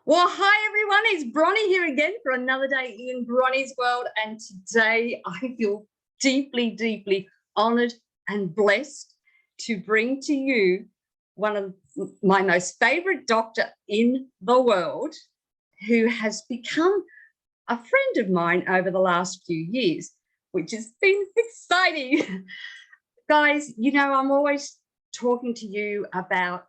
Well, hi everyone, it's Bronnie here again for another day in Bronnie's World, and today I feel deeply, deeply honoured and blessed to bring to you one of my most favourite doctor in the world, who has become a friend of mine over the last few years, which has been exciting. Guys, you know, I'm always talking to you about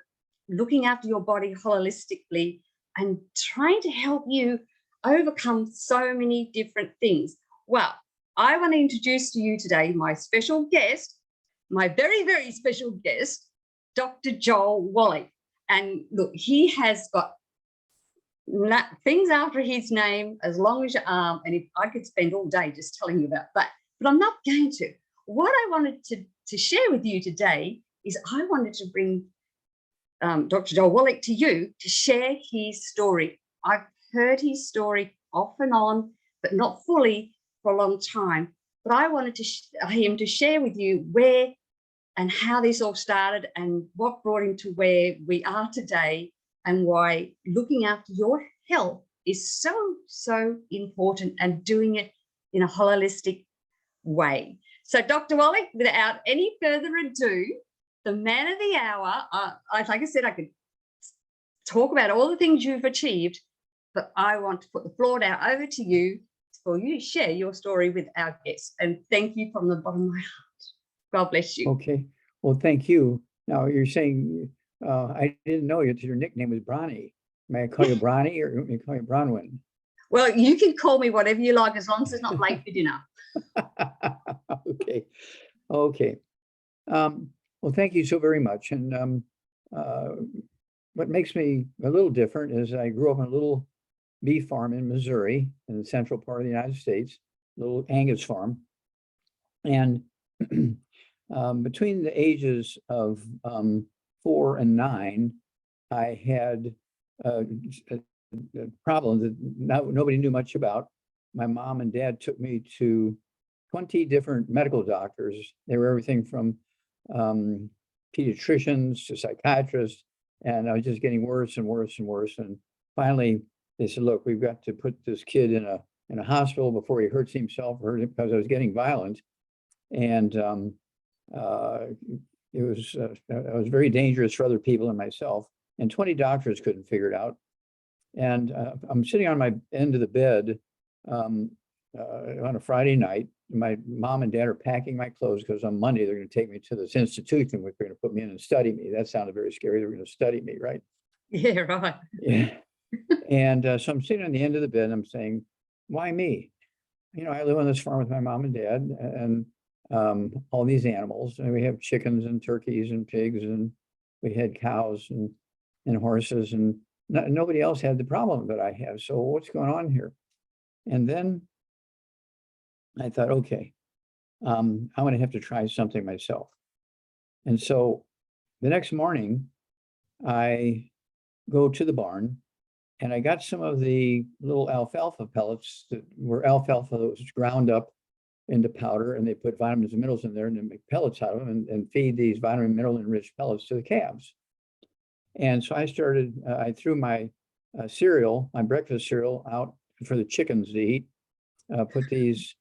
looking after your body holistically and trying to help you overcome so many different things. Well, I want to introduce to you today my special guest, my very, very special guest, Dr. Joel Wallach. And look, he has got things after his name as long as your arm, and if I could spend all day just telling you about that, but I'm not going to. What I wanted to share with you today is I wanted to bring Dr. Joel Wallach to you to share his story. I've heard his story off and on, but not fully for a long time. But I wanted him to share with you where and how this all started and what brought him to where we are today, and why looking after your health is so, so important, and doing it in a holistic way. So Dr. Wallach, without any further ado, the man of the hour, like I said, I could talk about all the things you've achieved, but I want to put the floor now over to you for you to share your story with our guests. And thank you from the bottom of my heart. God bless you. Okay. Well, thank you. Now, you're saying, I didn't know your nickname was Bronnie. May I call you Bronnie, or may I call you Bronwyn? Well, you can call me whatever you like, as long as it's not late for dinner. Okay. Okay. Well, thank you so very much. And what makes me a little different is I grew up on a little beef farm in Missouri, in the central part of the United States, little Angus farm. And between the ages of 4 and 9, I had a problem that nobody knew much about. My mom and dad took me to 20 different medical doctors. They were everything from pediatricians to psychiatrists, and I was just getting worse and worse and worse. And finally, they said, "Look, we've got to put this kid in a hospital before he hurts himself," because I was getting violent, and it was very dangerous for other people and myself. And 20 doctors couldn't figure it out. And I'm sitting on my end of the bed on a Friday night. My mom and dad are packing my clothes because on Monday they're going to take me to this institution where they're going to put me in and study me. That sounded very scary. They're going to study me, right? Yeah, right. Yeah. And so I'm sitting on the end of the bed and I'm saying, why me? You know, I live on this farm with my mom and dad, and all these animals. And we have chickens and turkeys and pigs, and we had cows and horses, and nobody else had the problem that I have. So what's going on here? And then I thought, okay, I'm going to have to try something myself. And so the next morning, I go to the barn and I got some of the little alfalfa pellets that were alfalfa that was ground up into powder, and they put vitamins and minerals in there and then make pellets out of them and feed these vitamin mineral enriched pellets to the calves. And so I threw my cereal, my breakfast cereal, out for the chickens to eat, put these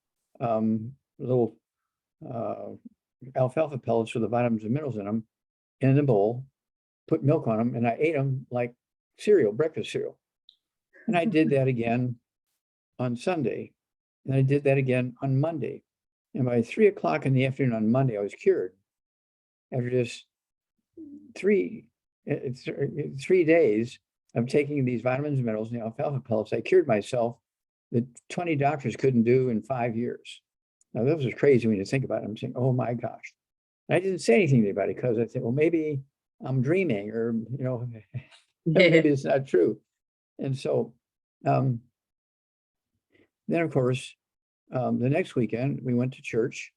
little alfalfa pellets with the vitamins and minerals in them in the bowl, put milk on them, and I ate them like cereal, breakfast cereal. And I did that again on Sunday, and I did that again on Monday. And by 3 o'clock in the afternoon on Monday, I was cured. After just 3 days of taking these vitamins and minerals and the alfalfa pellets, I cured myself that 20 doctors couldn't do in 5 years. Now, that was crazy when you think about it. I'm saying, oh my gosh. And I didn't say anything to anybody because I said, well, maybe I'm dreaming, or, you know, maybe it's not true. And so then, of course, the next weekend, we went to church,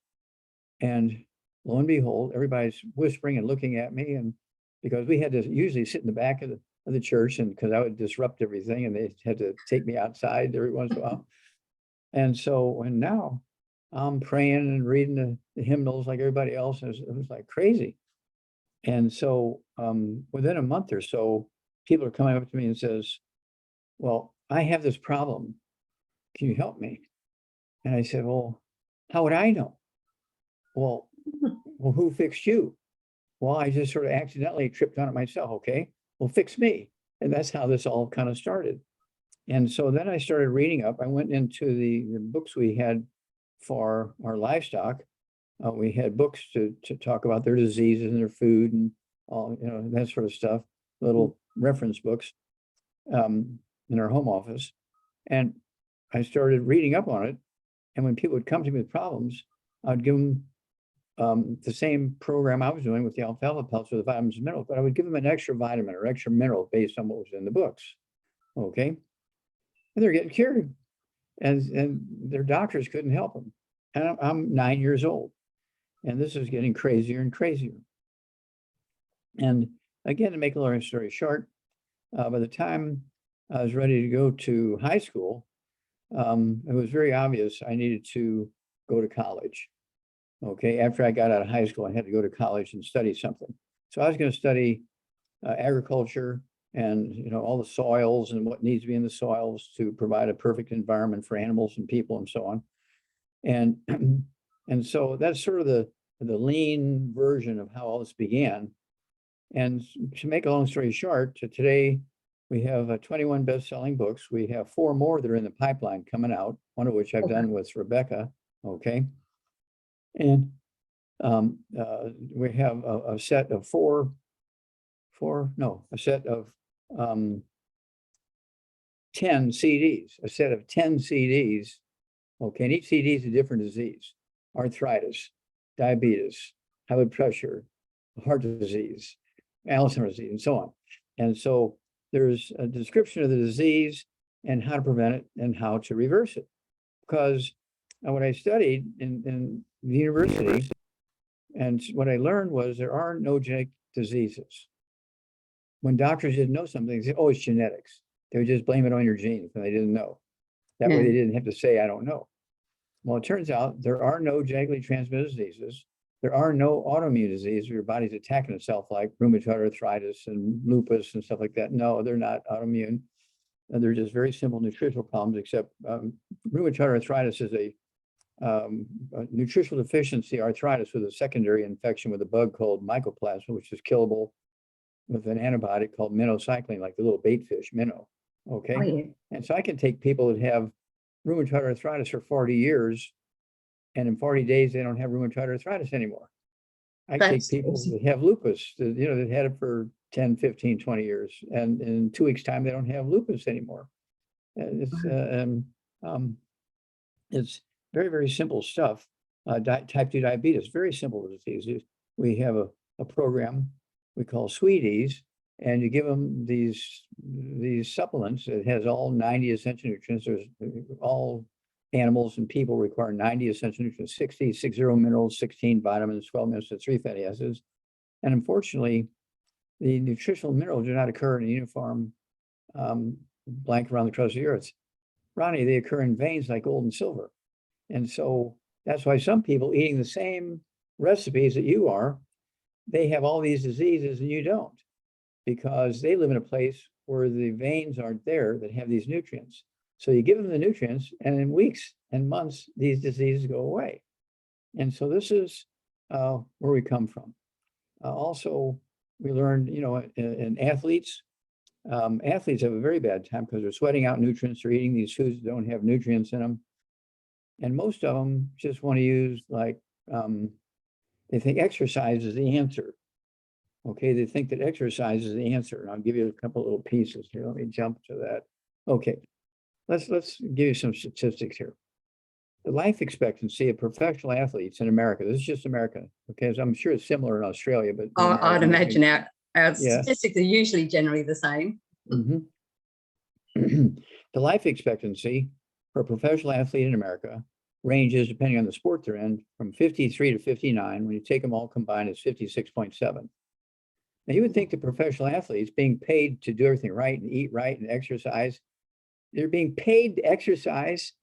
and lo and behold, everybody's whispering and looking at me, and because we had to usually sit in the back of the church, and because I would disrupt everything, and they had to take me outside every once in a while. And so, and now I'm praying and reading the hymnals like everybody else. It was like crazy. And so within a month or so, people are coming up to me and says, well, I have this problem. Can you help me? And I said, well, how would I know? Well, who fixed you? Well, I just sort of accidentally tripped on it myself. Okay, well, fix me. And that's how this all kind of started. And so then I started reading up. I went into the books we had for our livestock. We had books to talk about their diseases and their food and all, that sort of stuff, little reference books in our home office. And I started reading up on it. And when people would come to me with problems, I'd give them the same program I was doing with the alfalfa pelts with the vitamins and minerals, but I would give them an extra vitamin or extra mineral based on what was in the books. Okay. And they're getting cured. And their doctors couldn't help them. And I'm 9 years old. And this is getting crazier and crazier. And again, to make a long story short, by the time I was ready to go to high school, it was very obvious I needed to go to college. Okay, after I got out of high school, I had to go to college and study something. So I was going to study agriculture and all the soils and what needs to be in the soils to provide a perfect environment for animals and people and so on. And and so that's sort of the lean version of how all this began. And to make a long story short, today we have 21 best-selling books. We have 4 more that are in the pipeline coming out, one of which I've done with Rebecca. Okay. And we have a set of a set of 10 CDs, a set of 10 CDs. Okay, and each CD is a different disease: arthritis, diabetes, high blood pressure, heart disease, Alzheimer's disease, and so on. And so there's a description of the disease and how to prevent it and how to reverse it. Because what I studied in the university and what I learned was there are no genetic diseases. When doctors didn't know something, they said, oh, it's genetics. They would just blame it on your genes and they didn't know. That way they didn't have to say, I don't know. Well, it turns out there are no genetically transmitted diseases. There are no autoimmune diseases where your body's attacking itself like rheumatoid arthritis and lupus and stuff like that. No, they're not autoimmune. They're just very simple nutritional problems, except rheumatoid arthritis is a nutritional deficiency arthritis with a secondary infection with a bug called mycoplasma, which is killable with an antibiotic called minocycline, like the little bait fish, minnow. Okay. Oh, yeah. And so I can take people that have rheumatoid arthritis for 40 years, and in 40 days, they don't have rheumatoid arthritis anymore. I take people that have lupus, that had it for 10, 15, 20 years, and in 2 weeks' time, they don't have lupus anymore. It's very, very simple stuff. Type 2 diabetes, very simple disease. We have a program we call Sweeties, and you give them these supplements. It has all 90 essential nutrients. There's all animals and people require 90 essential nutrients, 60 minerals, 16 vitamins, 12 minerals, 3 fatty acids. And unfortunately, the nutritional minerals do not occur in a uniform blank around the crust of the earth. Ronnie, they occur in veins like gold and silver. And so that's why some people eating the same recipes that you are, they have all these diseases and you don't, because they live in a place where the veins aren't there that have these nutrients. So you give them the nutrients, and in weeks and months, these diseases go away. And so this is where we come from. Also, we learned, in athletes, athletes have a very bad time because they're sweating out nutrients. They're eating these foods that don't have nutrients in them. And most of them just want to use they think exercise is the answer. Okay, they think that exercise is the answer. And I'll give you a couple little pieces here. Let me jump to that. Okay, let's give you some statistics here. The life expectancy of professional athletes in America, this is just America, okay, so I'm sure it's similar in Australia, but I'd imagine our statistics are usually generally the same. Mm-hmm. The life expectancy for a professional athlete in America ranges, depending on the sport they're in, from 53 to 59. When you take them all combined, it's 56.7. Now, you would think the professional athletes being paid to do everything right and eat right and exercise, they're being paid to exercise,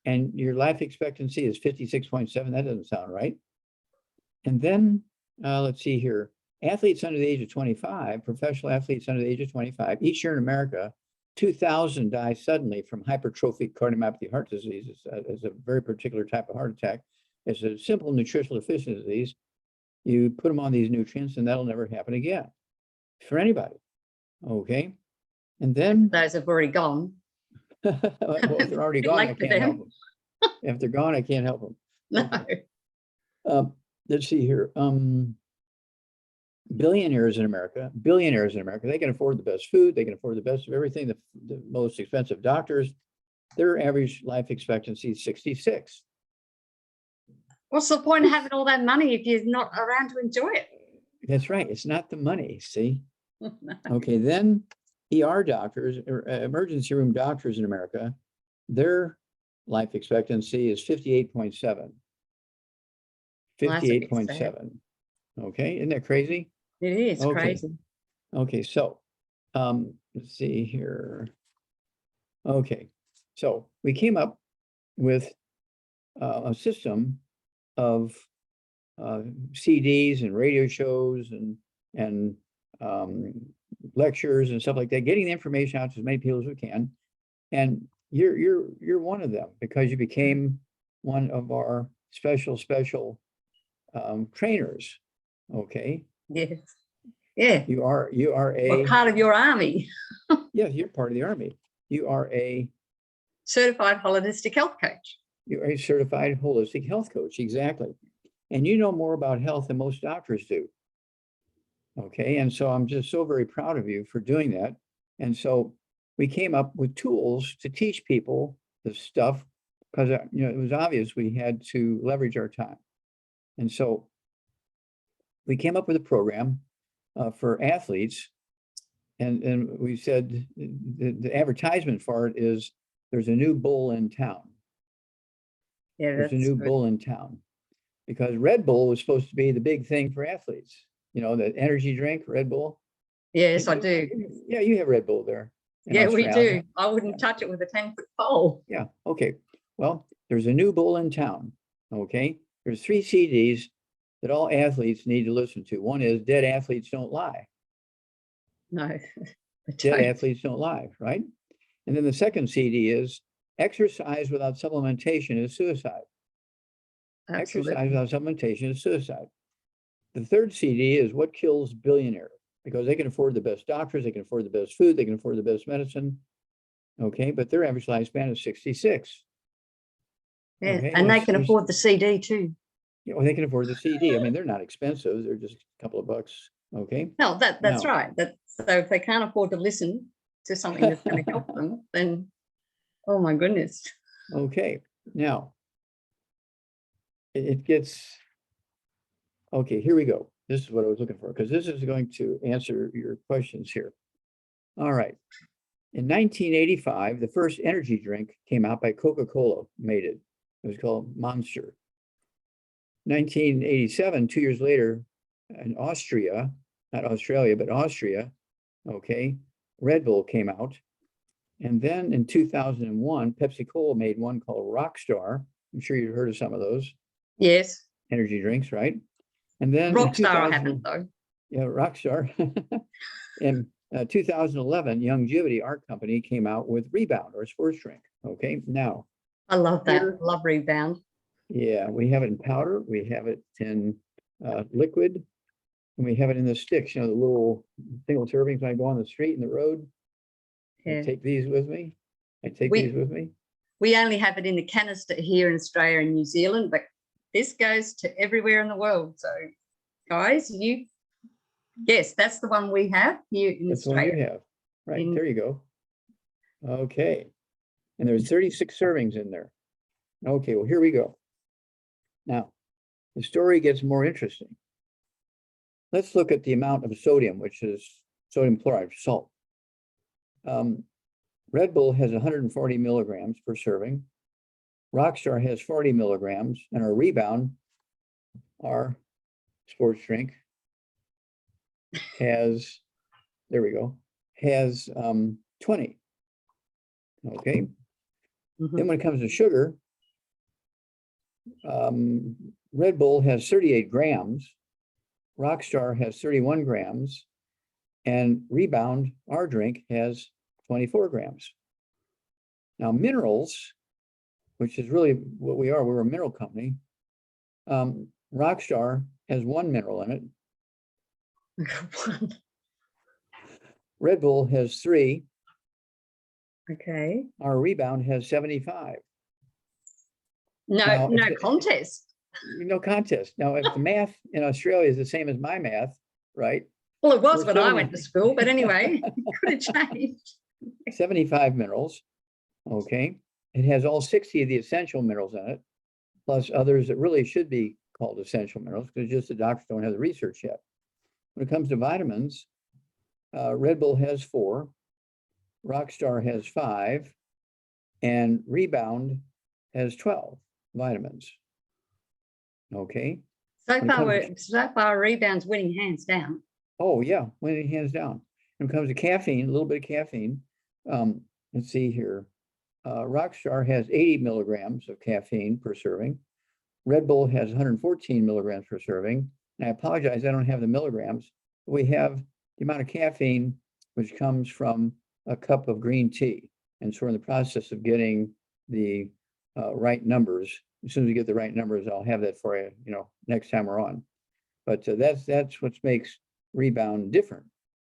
and your life expectancy is 56.7. That doesn't sound right. And then let's see here. Athletes under the age of 25, professional athletes under the age of 25, each year in America 2,000 die suddenly from hypertrophic cardiomyopathy heart disease. It's a very particular type of heart attack. It's a simple nutritional deficiency disease. You put them on these nutrients and that'll never happen again for anybody. Okay. And then those have already gone. well, if they're already gone, I can't help them. If they're gone, I can't help them. No. Let's see here. Billionaires in America, they can afford the best food, they can afford the best of everything, the most expensive doctors. Their average life expectancy is 66. What's the point of having all that money if you're not around to enjoy it? That's right. It's not the money, see? No. Okay, then ER doctors, or emergency room doctors in America, their life expectancy is 58.7. 58.7. Okay, isn't that crazy? It is crazy. Okay, so let's see here. Okay, so we came up with a system of CDs and radio shows and lectures and stuff like that, getting the information out to as many people as we can. And you're one of them because you became one of our special trainers. Okay. Yes. Yeah. You are Well, part of your army. Yeah, you're part of the Army. You are a certified holistic health coach. You're a certified holistic health coach. Exactly. And you know more about health than most doctors do. Okay. And so I'm just so very proud of you for doing that. And so we came up with tools to teach people the stuff because, it was obvious we had to leverage our time. And so we came up with a program for athletes. And we said the advertisement for it is there's a new bull in town. Yeah, there's a new bull in town because Red Bull was supposed to be the big thing for athletes. The energy drink, Red Bull. Yes, I do. Yeah, you have Red Bull there. Yeah, Australia. We do. I wouldn't touch it with a 10-foot pole. Yeah. Okay. Well, there's a new bull in town. Okay. There's 3 CDs that all athletes need to listen to. One is Dead Athletes Don't Lie. No. Dead Athletes Don't Lie, right? And then the second CD is Exercise Without Supplementation is Suicide. Absolutely. Exercise without supplementation is suicide. The third CD is What Kills Billionaires, because they can afford the best doctors, they can afford the best food, they can afford the best medicine. Okay, but their average lifespan is 66. Yeah, okay? And they can afford the CD too. Yeah, well, they can afford the CD. I mean, they're not expensive, they're just a couple of bucks. Okay. No, that's right. So if they can't afford to listen to something that's going to help them, then oh my goodness. Okay, now it gets okay. Here we go. This is what I was looking for because this is going to answer your questions here. All right. In 1985, the first energy drink came out by Coca-Cola. Made it. It was called Monster. 1987, 2 years later, in Austria, not Australia, but Austria, okay, Red Bull came out. And then in 2001, Pepsi-Cola made one called Rockstar. I'm sure you've heard of some of those. Yes. Energy drinks, right? And then Rockstar I haven't though. Yeah, Rockstar. In 2011, Longevity Art Company came out with Rebound or sports drink. Okay, now. I love that. Here, love Rebound. Yeah, we have it in powder. We have it in liquid. And we have it in the sticks, the little single servings when I go on the street and the road. Yeah. I take these with me. These with me. We only have it in the canister here in Australia and New Zealand, but this goes to everywhere in the world. So, guys, yes, that's the one we have here in Australia. That's the one you have. Right, there you go. Okay. And there's 36 servings in there. Okay, well, here we go. Now, the story gets more interesting. Let's look at the amount of sodium, which is sodium chloride, salt. Red Bull has 140 milligrams per serving. Rockstar has 40 milligrams, and our Rebound, our sports drink, has, there we go, has 20. Okay. Mm-hmm. Then when it comes to sugar, Red Bull has 38 grams. Rockstar has 31 grams, and Rebound, our drink, has 24 grams. Now minerals, which is really what we are, we're a mineral company. Rockstar has 1 mineral in it. Red Bull has 3. Okay. Our Rebound has 75. No, Now, no contest. No contest. Now, if the math in Australia is the same as my math, right? Well, it was We're when I 70 went to school, but anyway, it could have changed. 75 minerals. Okay. It has all 60 of the essential minerals in it, plus others that really should be called essential minerals because just the doctors don't have the research yet. When it comes to vitamins, Red Bull has 4, Rockstar has 5, and Rebound has 12 vitamins. Okay. So far, Rebound's winning hands down. Oh yeah, winning hands down. When it comes to caffeine, a little bit of caffeine. Let's see here. Rockstar has 80 milligrams of caffeine per serving. Red Bull has 114 milligrams per serving. And I apologize, I don't have the milligrams. We have the amount of caffeine which comes from a cup of green tea. And so we're in the process of getting the right numbers. As soon as we get the right numbers, I'll have that for you, next time we're on. But that's what makes Rebound different.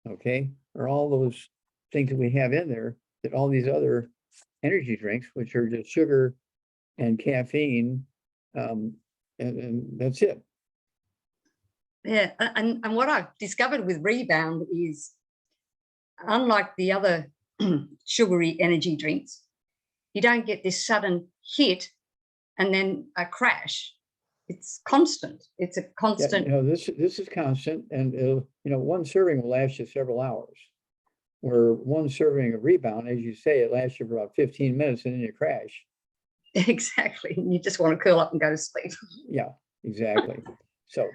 Okay, or all those things that we have in there that all these other energy drinks, which are just sugar and caffeine, and that's it. Yeah, and what I've discovered with Rebound is, unlike the other sugary energy drinks, you don't get this sudden hit and then a crash. It's constant. It's a constant. Yeah, this is constant, and one serving will last you several hours. Where one serving of Rebound, as you say, it lasts you for about 15 minutes and then you crash. Exactly. You just want to curl up and go to sleep. Yeah, exactly. So, at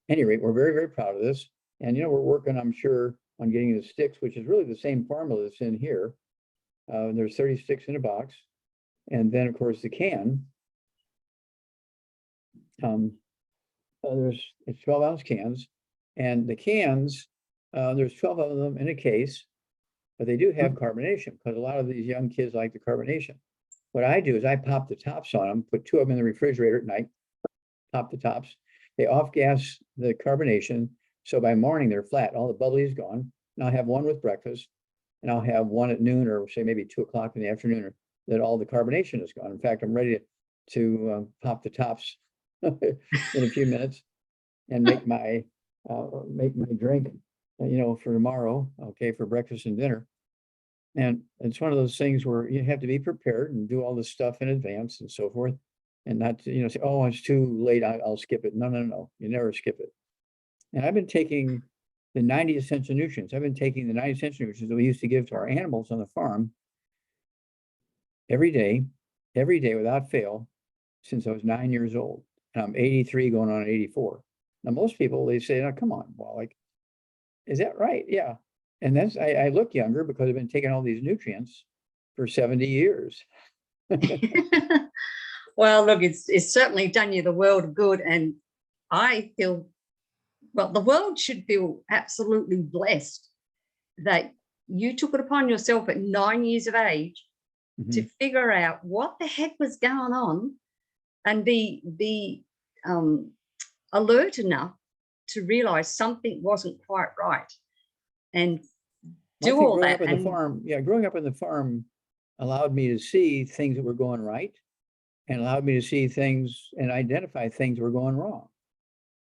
any rate, we're very, very proud of this, and we're working, I'm sure, on getting the sticks, which is really the same formula that's in here. There's 30 sticks in a box, and then of course the can. It's 12-ounce cans, and the cans, there's 12 of them in a case, but they do have carbonation because a lot of these young kids like the carbonation. What I do is I pop the tops on them, put 2 of them in the refrigerator at night, pop the tops. They off-gas the carbonation, so by morning they're flat. All the bubbly is gone. And I'll have one with breakfast, and I'll have one at noon, or say maybe 2 o'clock in the afternoon, that all the carbonation is gone. In fact, I'm ready to pop the tops in a few minutes and make my drink, for tomorrow, okay, for breakfast and dinner. And it's one of those things where you have to be prepared and do all this stuff in advance and so forth, and not to, say, oh, it's too late, I'll skip it. No, you never skip it. And I've been taking the 90 essential nutrients. I've been taking the 90 essential nutrients that we used to give to our animals on the farm every day without fail since I was 9 years old. And I'm 83 going on 84. Now, most people, they say, oh, come on, Wallach. Is that right? Yeah. And I look younger because I've been taking all these nutrients for 70 years. Well, look, it's certainly done you the world of good. And I feel, well, the world should feel absolutely blessed that you took it upon yourself at 9 years of age to figure out what the heck was going on and be alert enough to realize something wasn't quite right and do all that. Growing up on the farm allowed me to see things that were going right and allowed me to see things and identify things that were going wrong.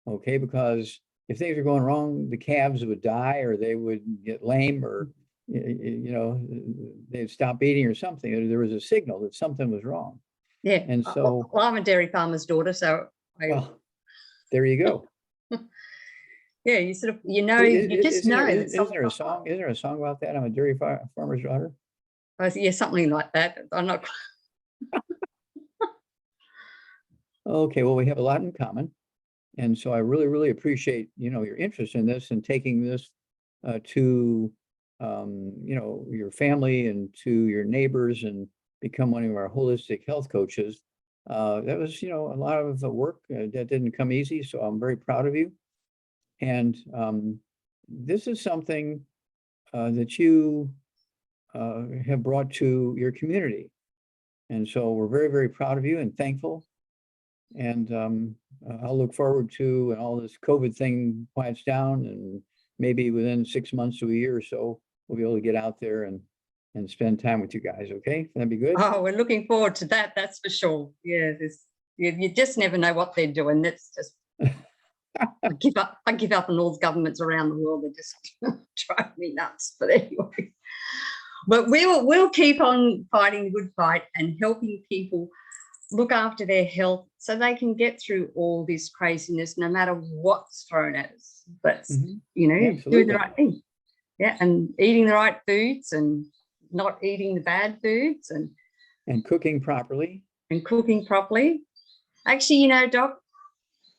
Okay, because if things were going wrong, the calves would die or they would get lame or, they'd stop eating or something. There was a signal that something was wrong. Yeah. And so. Well, I'm a dairy farmer's daughter, so. Well, there you go. Yeah, you sort of, you know. Isn't there a song? Isn't there a song about that? I'm a dairy farmer's daughter. Yeah, something like that. I'm not. Okay, well, we have a lot in common, and so I really, really appreciate your interest in this and taking this to your family and to your neighbors and become one of our holistic health coaches. That was a lot of work that didn't come easy, so I'm very proud of you. And this is something that you have brought to your community. And so we're very, very proud of you and thankful. And I'll look forward to when all this COVID thing quiets down, and maybe within 6 months to a year or so, we'll be able to get out there and spend time with you guys. Okay, that'd be good. Oh, we're looking forward to that. That's for sure. Yeah, you just never know what they're doing. That's just I give up. I give up on all the governments around the world. They just drive me nuts. But anyway, but we'll keep on fighting the good fight and helping people look after their health so they can get through all this craziness, no matter what's thrown at us. But you know, Absolutely. doing the right thing, yeah, and eating the right foods and not eating the bad foods and cooking properly. And cooking properly. Actually, you know, Doc,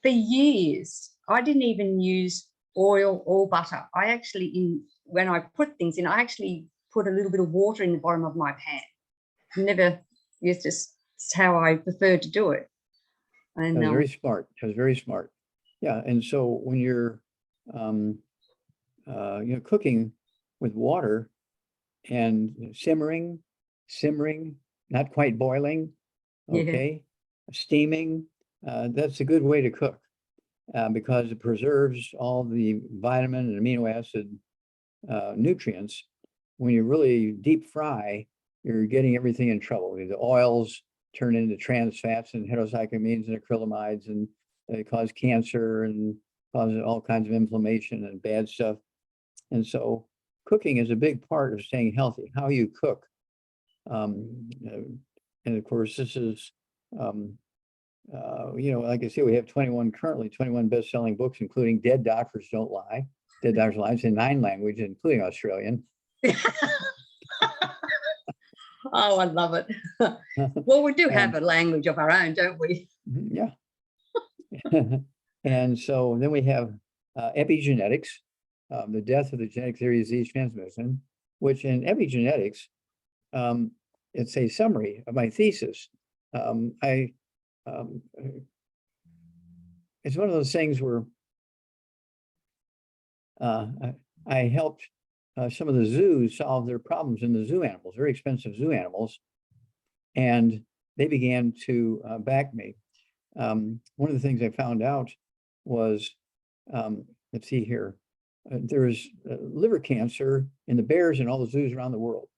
for years I didn't even use oil or butter. I actually, when I put things in, I actually put a little bit of water in the bottom of my pan. Never used to. It's how I prefer to do it. And That was very smart. That was very smart. Yeah, and so when you're, cooking with water and simmering, not quite boiling, okay, steaming, that's a good way to cook because it preserves all the vitamin and amino acid nutrients. When you really deep fry, you're getting everything in trouble. The oils turn into trans fats and heterocyclamines and acrylamides, and they cause cancer and cause all kinds of inflammation and bad stuff. And so cooking is a big part of staying healthy, how you cook. And of course, this is, like I say, we have 21 best-selling books, including Dead Doctors Don't Lie. Dead Doctors Don't Lie. It's in 9 languages, including Australian. Oh, I love it. Well, we do have a language of our own, don't we? Yeah. And so then we have epigenetics, the death of the genetic theory of disease transmission, which in epigenetics, it's a summary of my thesis. It's one of those things where I helped some of the zoos solve their problems in the zoo animals, very expensive zoo animals, and they began to back me. One of the things I found out was, let's see here, there's liver cancer in the bears in all the zoos around the world.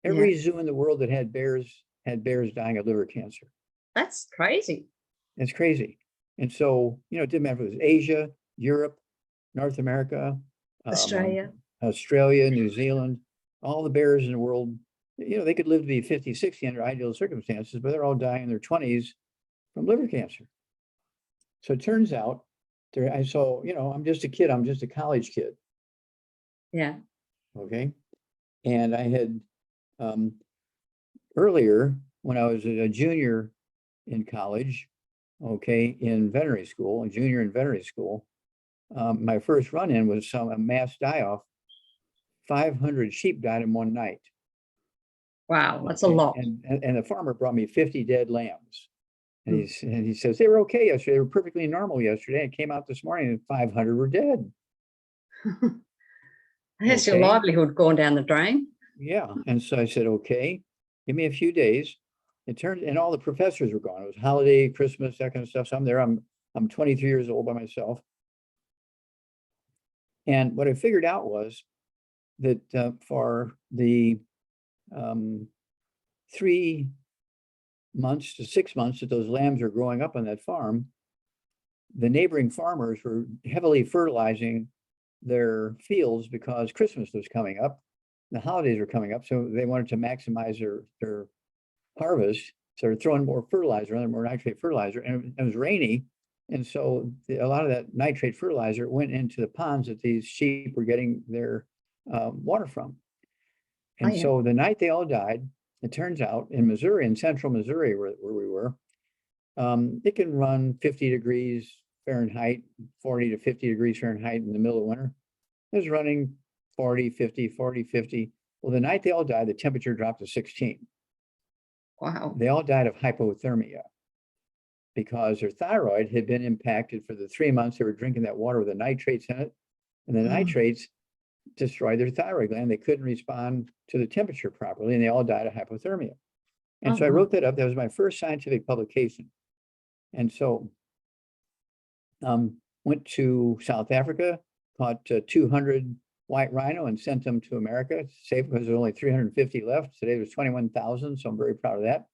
Every zoo in the world that had bears dying of liver cancer. That's crazy. It's crazy. And so, it didn't matter if it was Asia, Europe, North America, Australia, New Zealand, all the bears in the world, they could live to be 50, 60 under ideal circumstances, but they're all dying in their 20s from liver cancer. So it turns out, I'm just a kid. I'm just a college kid. Yeah. Okay. And I had earlier, when I was a junior in college, okay, in veterinary school, a junior in veterinary school, my first run-in was a mass die-off. 500 sheep died in one night. Wow, that's a lot. And the farmer brought me 50 dead lambs. And he says, they were okay yesterday. They were perfectly normal yesterday. It came out this morning and 500 were dead. Has your livelihood gone down the drain? Yeah. And so I said, okay, give me a few days. And all the professors were gone. It was holiday, Christmas, that kind of stuff. So I'm there. I'm 23 years old by myself. And what I figured out was that for the 3 months to 6 months that those lambs are growing up on that farm, the neighboring farmers were heavily fertilizing their fields because Christmas was coming up, the holidays were coming up, so they wanted to maximize their harvest. So they're throwing more fertilizer on, more nitrate fertilizer, and it was rainy. And so a lot of that nitrate fertilizer went into the ponds that these sheep were getting their water from. And so the night they all died, it turns out in Missouri, in central Missouri, where we were, it can run 50 degrees Fahrenheit, 40 to 50 degrees Fahrenheit in the middle of winter. It was running 40, 50, 40, 50. Well, the night they all died, the temperature dropped to 16. Wow. They all died of hypothermia because their thyroid had been impacted for the 3 months they were drinking that water with the nitrates in it. And the nitrates destroyed their thyroid gland. They couldn't respond to the temperature properly, and they all died of hypothermia. And so I wrote that up. That was my first scientific publication. And so went to South Africa, caught 200 white rhino and sent them to America. Safe because there were only 350 left. Today there's 21,000, so I'm very proud of that.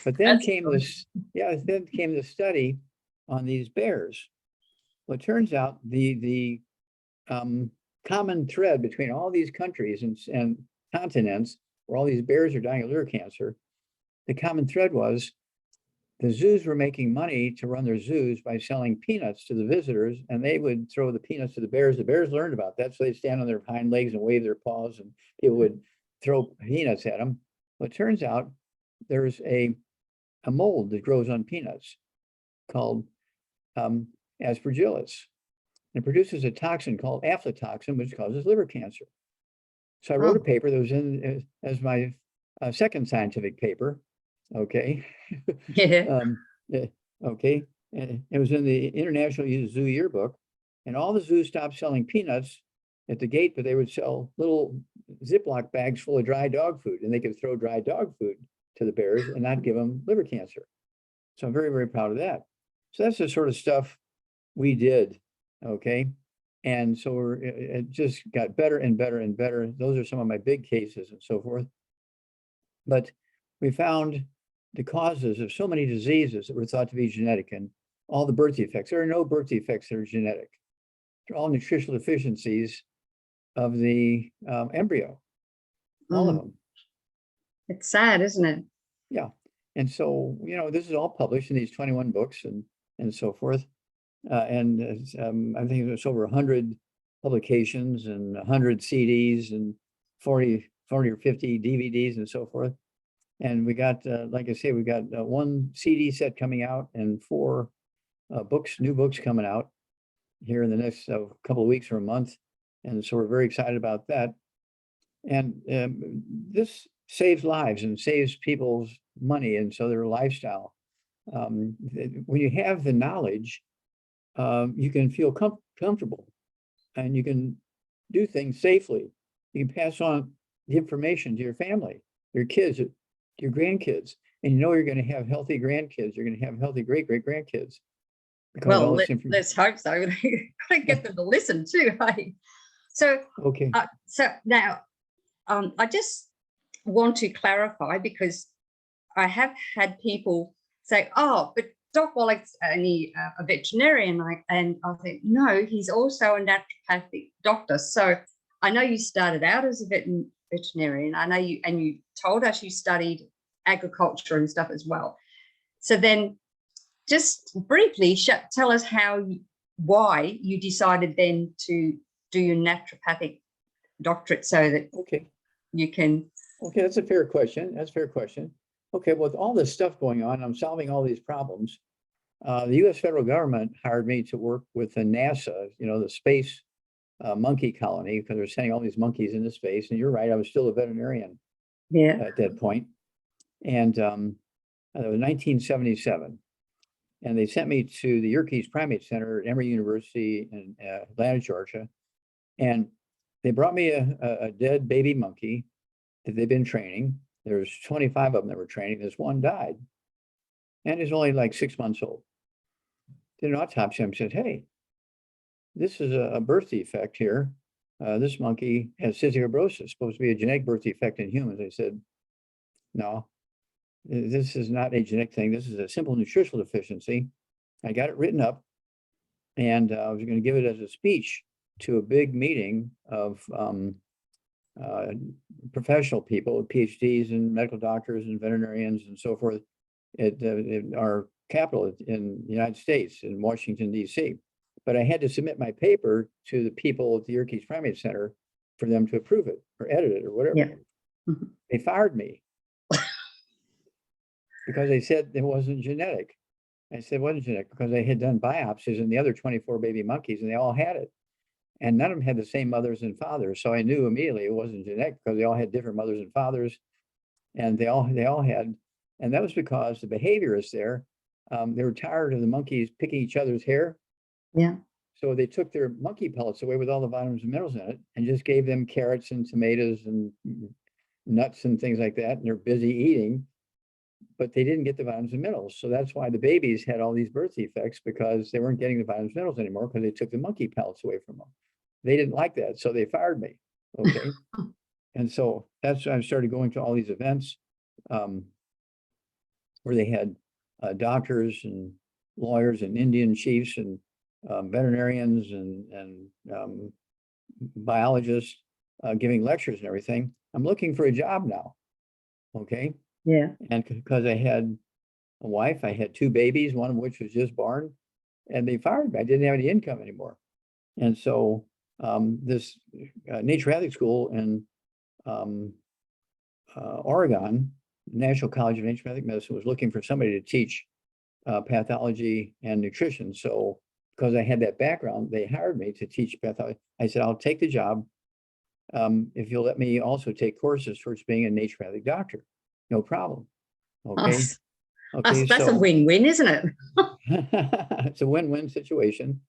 But then came this study on these bears. Well, it turns out the common thread between all these countries and continents where all these bears are dying of liver cancer, the common thread was the zoos were making money to run their zoos by selling peanuts to the visitors, and they would throw the peanuts to the bears. The bears learned about that, so they'd stand on their hind legs and wave their paws, and people would throw peanuts at them. Well, it turns out there's a mold that grows on peanuts called aspergillus. It produces a toxin called aflatoxin, which causes liver cancer. So I wrote a paper that was in as my second scientific paper. Okay. Yeah. Okay. And it was in the International Zoo Yearbook, and all the zoos stopped selling peanuts at the gate, but they would sell little Ziploc bags full of dry dog food, and they could throw dry dog food to the bears and not give them liver cancer. So I'm very, very proud of that. So that's the sort of stuff we did. Okay. And so it just got better and better and better. Those are some of my big cases and so forth. But we found the causes of so many diseases that were thought to be genetic, and all the birth defects. There are no birth defects that are genetic. They're all nutritional deficiencies of the embryo, all of them. It's sad, isn't it? Yeah. And so, this is all published in these 21 books and so forth. And I think there's over 100 publications and 100 CDs and 40 or 50 DVDs and so forth. And we got, like I say, we got one CD set coming out and 4 new books coming out here in the next couple of weeks or a month. And so we're very excited about that. And this saves lives and saves people's money, and so their lifestyle. When you have the knowledge, you can feel comfortable, and you can do things safely. You can pass on the information to your family, your kids, your grandkids, and you're going to have healthy grandkids. You're going to have healthy great-great-grandkids. Well, let's hope so. Gotta get them to listen too, hey? So, okay. So now, I just want to clarify, because I have had people say, "Oh, but Doc Wallach's only a veterinarian," and I think, no, he's also a naturopathic doctor. So I know you started out as a veterinarian. I know you told us you studied agriculture and stuff as well. So then, just briefly tell us why you decided then to do your naturopathic doctorate, so that you can. Okay, that's a fair question. Okay, with all this stuff going on, I'm solving all these problems. The U.S. federal government hired me to work with the NASA, the space monkey colony, because they're sending all these monkeys into space. And you're right, I was still a veterinarian at that point. And it was 1977. And they sent me to the Yerkes Primate Center at Emory University in Atlanta, Georgia. And they brought me a dead baby monkey that they've been training. There's 25 of them that were training. This one died. And he's only like 6 months old. Did an autopsy and said, "Hey, this is a birth defect here. This monkey has cystic fibrosis, supposed to be a genetic birth defect in humans." I said, "No, this is not a genetic thing. This is a simple nutritional deficiency." I got it written up, and I was going to give it as a speech to a big meeting of professional people, PhDs and medical doctors and veterinarians and so forth at our capital in the United States in Washington, D.C. But I had to submit my paper to the people at the Yerkes Primate Center for them to approve it or edit it or whatever. Yeah. They fired me because they said it wasn't genetic. I said it wasn't genetic because they had done biopsies in the other 24 baby monkeys, and they all had it. And none of them had the same mothers and fathers. So I knew immediately it wasn't genetic, because they all had different mothers and fathers. And they all had, and that was because the behaviorists there, they were tired of the monkeys picking each other's hair. Yeah. So they took their monkey pellets away with all the vitamins and minerals in it and just gave them carrots and tomatoes and nuts and things like that. And they're busy eating, but they didn't get the vitamins and minerals. So that's why the babies had all these birth defects, because they weren't getting the vitamins and minerals anymore because they took the monkey pellets away from them. They didn't like that, so they fired me. Okay. And so that's when I started going to all these events where they had doctors and lawyers and Indian chiefs and veterinarians and biologists giving lectures and everything. I'm looking for a job now. Okay. Yeah. And because I had a wife, I had 2 babies, one of which was just born, and they fired me. I didn't have any income anymore. And so this naturopathic school in Oregon, National College of Naturopathic Medicine, was looking for somebody to teach pathology and nutrition. So because I had that background, they hired me to teach pathology. I said, I'll take the job if you'll let me also take courses towards being a naturopathic doctor. No problem. Okay. Okay. That's a win-win, isn't it? It's a win-win situation.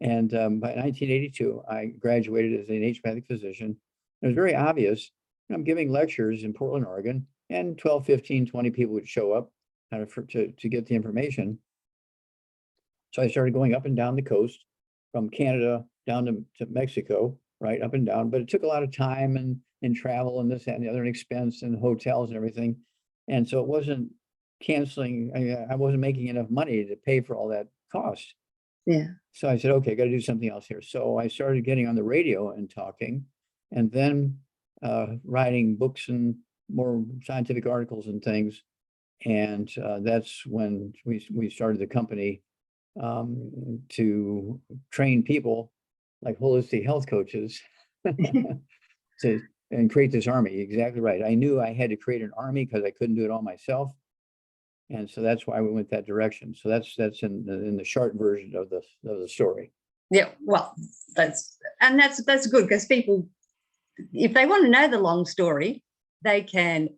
And by 1982, I graduated as a naturopathic physician. It was very obvious. I'm giving lectures in Portland, Oregon, and 12, 15, 20 people would show up to get the information. So I started going up and down the coast from Canada down to Mexico, right up and down. But it took a lot of time and travel and this, that, and the other, and expense and hotels and everything. And so it wasn't canceling. I wasn't making enough money to pay for all that cost. Yeah. So I said, okay, got to do something else here. So I started getting on the radio and talking, and then writing books and more scientific articles and things. And that's when we started the company to train people like holistic health coaches and create this army. Exactly right. I knew I had to create an army because I couldn't do it all myself. And so that's why we went that direction. So that's in the short version of the story. Yeah, well, that's good, because people, if they want to know the long story, they can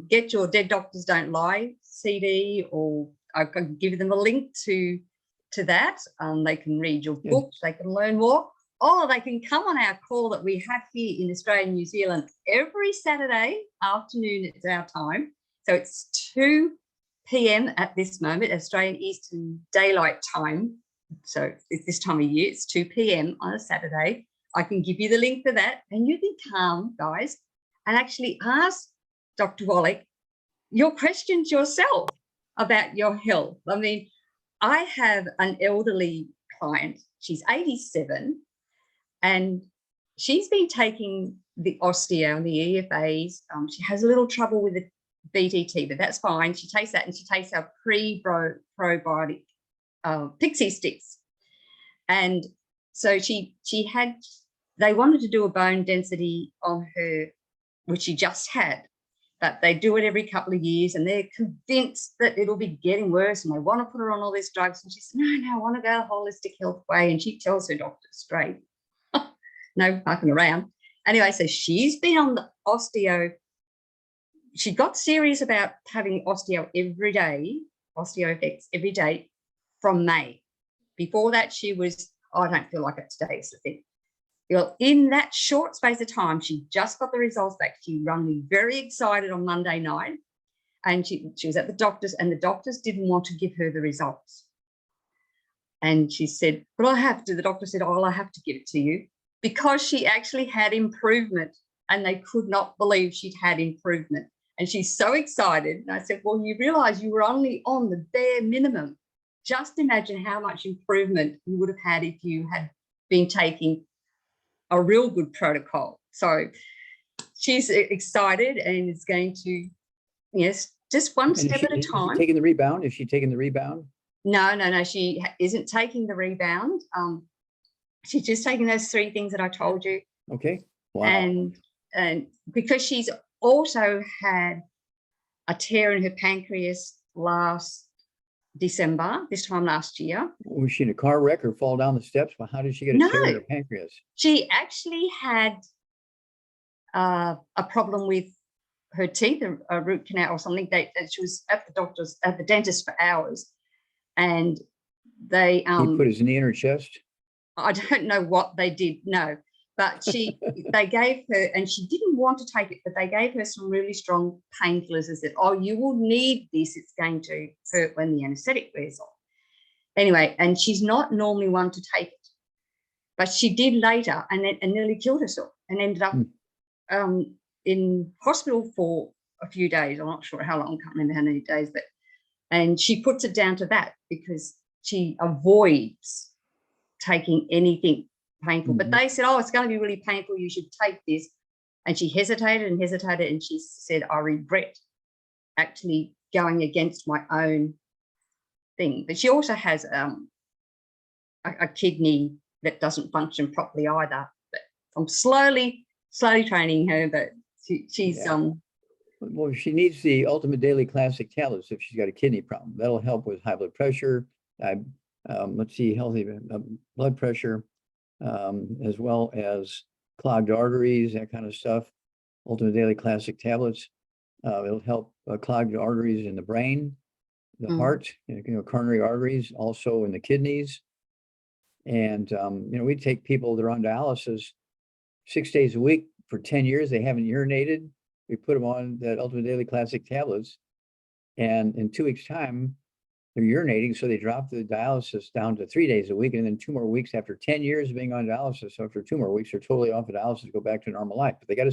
get your Dead Doctors Don't Lie CD, or I can give them a link to that. They can read your book, they can learn more, or they can come on our call that we have here in Australia and New Zealand every Saturday afternoon. It's our time. So it's 2 p.m. at this moment, Australian Eastern Daylight Time. So it's this time of year, it's 2 p.m. on a Saturday. I can give you the link for that, and you can come, guys, and actually ask Dr. Wallach your questions yourself about your health. I mean, I have an elderly client. She's 87, and she's been taking the osteo and the EFAs. She has a little trouble with the BTT, but that's fine. She takes that, and she takes our probiotic pixie sticks. And so they wanted to do a bone density on her, which she just had, but they do it every couple of years, and they're convinced that it'll be getting worse, and they want to put her on all these drugs. And she said, no, I want to go the holistic health way. And she tells her doctor straight, no fucking around. Anyway, so she's been on the osteo. She got serious about having osteo every day, OsteoFX every day from May. Before that, she was, I don't feel like it today, is the thing. Well, in that short space of time, she just got the results back. She rang me very excited on Monday night, and she was at the doctor's, and the doctors didn't want to give her the results. And she said, but I have to. The doctor said, oh, I have to give it to you, because she actually had improvement, and they could not believe she'd had improvement. And she's so excited. And I said, well, you realise you were only on the bare minimum. Just imagine how much improvement you would have had if you had been taking a real good protocol. So she's excited and is going to, yes, just one step at a time. Is she taking the rebound? Is she taking the rebound? No, she isn't taking the rebound. She's just taking those 3 things that I told you. Okay. Wow. And because she's also had a tear in her pancreas last December, this time last year. Was she in a car wreck or fall down the steps? Well, how did she get a tear in her pancreas? She actually had a problem with her teeth, a root canal or something. She was at the dentist for hours, and they he put his knee in her chest. I don't know what they did, no, but they gave her, and she didn't want to take it, but they gave her some really strong painkillers and said, oh, you will need this. It's going to hurt when the anesthetic wears off. Anyway, and she's not normally one to take it, but she did later and nearly killed herself and ended up in hospital for a few days. I'm not sure how long, can't remember how many days, and she puts it down to that because she avoids taking anything painful. But they said, oh, it's going to be really painful, you should take this. And she hesitated and hesitated, and she said, I regret actually going against my own thing. But she also has a kidney that doesn't function properly either. But I'm slowly training her, but she's well, she needs the Ultimate Daily Classic tablets if she's got a kidney problem. That'll help with high blood pressure. Let's see, healthy blood pressure, as well as clogged arteries, that kind of stuff. Ultimate Daily Classic tablets. It'll help clogged arteries in the brain, the heart, coronary arteries, also in the kidneys. And, we take people that are on dialysis 6 days a week for 10 years. They haven't urinated. We put them on that Ultimate Daily Classic tablets. And in 2 weeks' time, they're urinating. So they drop the dialysis down to 3 days a week. And then 2 more weeks after 10 years of being on dialysis. So after 2 more weeks, they're totally off of dialysis, go back to normal life. But they have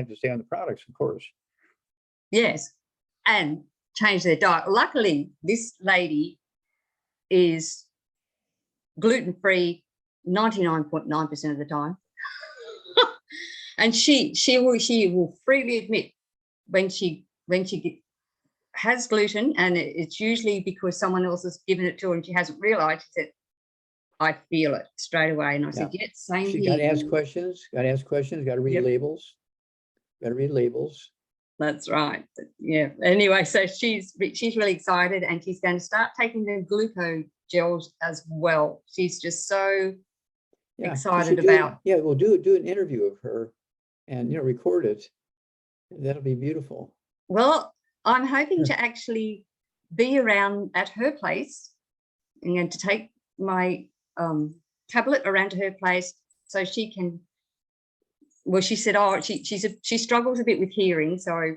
to stay on the products, of course. Yes. And change their diet. Luckily, this lady is gluten-free 99.9% of the time. And she will freely admit when she has gluten, and it's usually because someone else has given it to her and she hasn't realized. She said, I feel it straight away. And I said, yeah, same here. Got to ask questions, got to read labels. Got to read labels. That's right. Yeah. Anyway, so she's really excited, and she's going to start taking the glucose gels as well. She's just so excited about. We'll do an interview of her and record it. That'll be beautiful. Well, I'm hoping to actually be around at her place. I'm going to take my tablet around to her place so she can. Well, she said, oh, she struggles a bit with hearing, so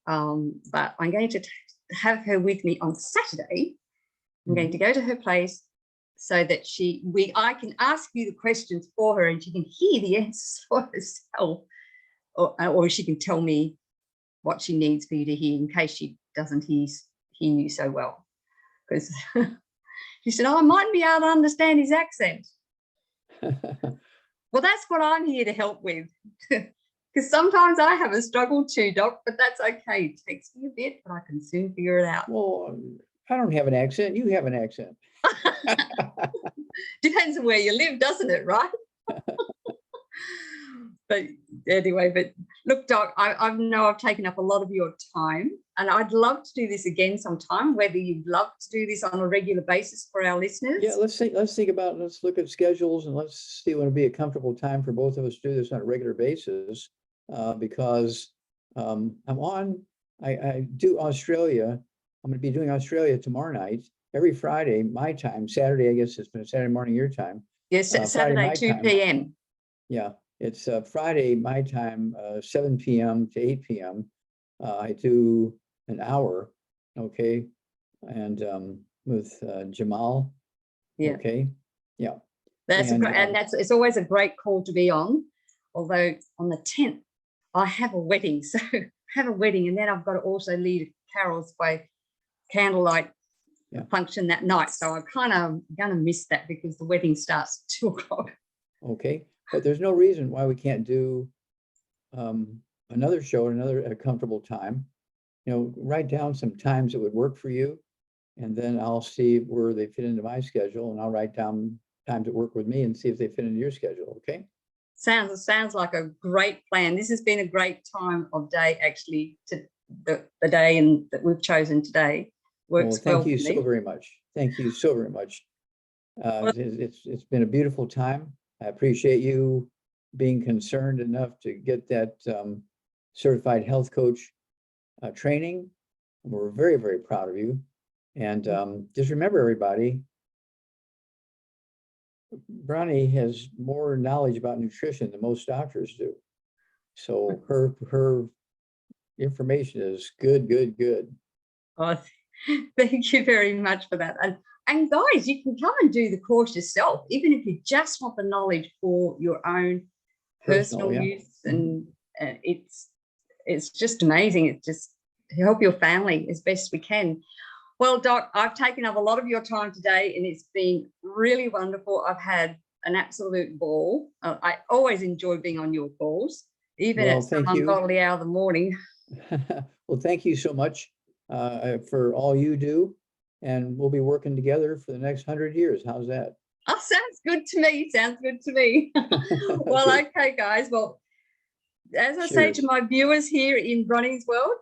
but I'm going to have her with me on Saturday. I'm going to go to her place so that I can ask you the questions for her, and she can hear the answers for herself, or she can tell me what she needs for you to hear in case she doesn't hear you so well. Because she said, oh, I might be able to understand his accent. Well, that's what I'm here to help with. Because sometimes I have a struggle too, Doc, but that's okay. It takes me a bit, but I can soon figure it out. Well, I don't have an accent. You have an accent. Depends on where you live, doesn't it, right? But anyway, look, Doc, I know I've taken up a lot of your time, and I'd love to do this again sometime, whether you'd love to do this on a regular basis for our listeners. Yeah, let's look at schedules, and let's see when it'll be a comfortable time for both of us to do this on a regular basis, because I do Australia. I'm going to be doing Australia tomorrow night, every Friday, my time. Saturday, I guess it's been Saturday morning, your time. Yes, Saturday, 2 p.m. Yeah. It's Friday, my time, 7 p.m. to 8 p.m. I do an hour, okay, and with Jamel. Yeah. Okay. Yeah. It's always a great call to be on. Although on the 10th, I have a wedding, so I have a wedding, and then I've got to also lead a Carol's Way candlelight function that night. So I'm kind of going to miss that because the wedding starts at 2 o'clock. Okay. But there's no reason why we can't do another show at a comfortable time. Write down some times that would work for you, and then I'll see where they fit into my schedule, and I'll write down times that work with me and see if they fit into your schedule. Okay. Sounds like a great plan. This has been a great time of day, actually. To the day that we've chosen today works well. Thank you so very much. Thank you so very much. It's been a beautiful time. I appreciate you being concerned enough to get that certified health coach training. We're very, very proud of you. And just remember, everybody, Bronnie has more knowledge about nutrition than most doctors do. So her information is good, good, good. Oh, thank you very much for that. And guys, you can come and do the course yourself, even if you just want the knowledge for your own personal use. And it's just amazing. It's just to help your family as best we can. Well, Doc, I've taken up a lot of your time today, and it's been really wonderful. I've had an absolute ball. I always enjoy being on your calls, even at some ungodly hour of the morning. Well, thank you so much for all you do, and we'll be working together for the next 100 years. How's that? Oh, sounds good to me. Sounds good to me. Well, okay, guys. Well, as I say to my viewers here in Bronnie's World,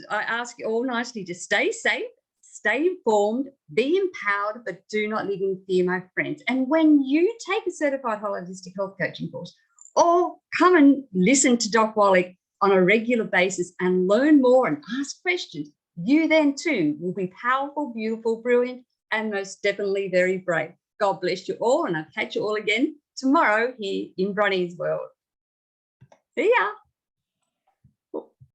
I ask you all nicely to stay safe, stay informed, be empowered, but do not live in fear, my friends. And when you take a certified holistic health coaching course, or come and listen to Doc Wallach on a regular basis and learn more and ask questions, you then too will be powerful, beautiful, brilliant, and most definitely very brave. God bless you all, and I'll catch you all again tomorrow here in Bronnie's World. See ya.